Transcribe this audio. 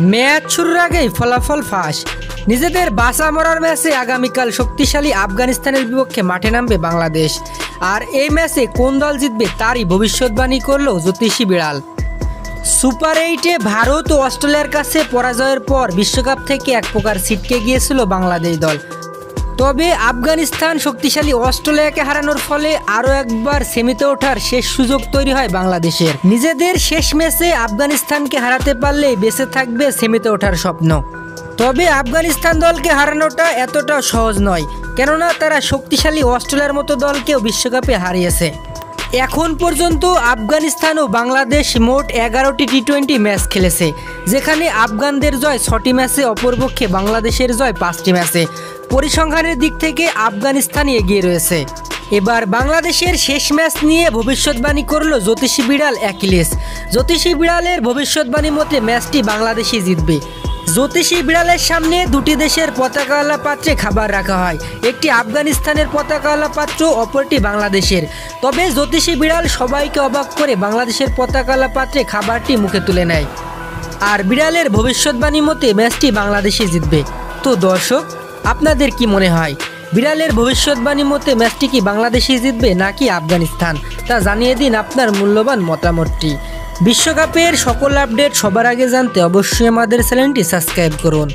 Match শুরুর আগেই ফলাফল ফাঁস। নিজেদের বাঁচা মরার ম্যাচে আগামীকাল শক্তিশালী আফগানিস্তানের বিপক্ষে মাঠে নামবে বাংলাদেশ। আর এই ম্যাচে কোন দল জিতবে তারই ভবিষ্যৎবাণী করল জ্যোতিষী বিড়াল। সুপার 8-এ ভারত ও অস্ট্রেলিয়ার কাছে পরাজয়ের পর বিশ্বকাপ থেকে এক প্রকার ছিটকে গিয়েছিল বাংলাদেশ দল। তবে আফগানিস্তান শক্তিশালী অস্ট্রেলিয়াকে হারানোর ফলে আরও একবার সেমিতে ওঠার শেষ সুযোগ তৈরি হয় বাংলাদেশের। নিজেদের শেষ ম্যাচে আফগানিস্তানকে হারাতে পারলে বেঁচে থাকবে সেমিতে ওঠার স্বপ্ন। তবে আফগানিস্তান দলকে হারানোটা এতটা সহজ নয়, কেননা তারা শক্তিশালী অস্ট্রেলিয়ার মতো দলকেও বিশ্বকাপে হারিয়েছে। এখন পর্যন্ত আফগানিস্তান ও বাংলাদেশ মোট 11টি টি-20 ম্যাচ খেলেছে, যেখানে আফগানদের জয় 6টি ম্যাচে, অপরপক্ষে বাংলাদেশের জয় 5টি ম্যাচে। পরিসংখ্যানের দিক থেকে আফগানিস্তানই এগিয়ে রয়েছে। এবার বাংলাদেশের শেষ ম্যাচ নিয়ে ভবিষ্যৎবাণী করল জ্যোতিষী বিড়াল অ্যাকিলিস। জ্যোতিষী বিড়ালের ভবিষ্যৎবাণী মতে ম্যাচটি বাংলাদেশই জিতবে। জ্যোতিষী বিড়ালের সামনে দুটি দেশের পতাকাওয়ালা পাত্রে খাবার রাখা হয়, একটি আফগানিস্তানের পতাকাওয়ালা পাত্র, অপরটি বাংলাদেশের। তবে জ্যোতিষী বিড়াল সবাইকে অবাক করে বাংলাদেশের পতাকাওয়ালা পাত্রে খাবারটি মুখে তুলে নেয়। আর বিড়ালের ভবিষ্যৎবাণী মতে ম্যাচটি বাংলাদেশই জিতবে। তো দর্শক, আপনাদের কি মনে হয়, বিড়ালের ভবিষ্যৎবাণী মতে ম্যাচটি কি বাংলাদেশই জিতবে নাকি আফগানিস্তান? তা জানিয়ে দিন আপনার মূল্যবান মতামতটি। বিশ্বকাপের সকল আপডেট সবার আগে জানতে অবশ্যই আমাদের চ্যানেলটি সাবস্ক্রাইব করুন।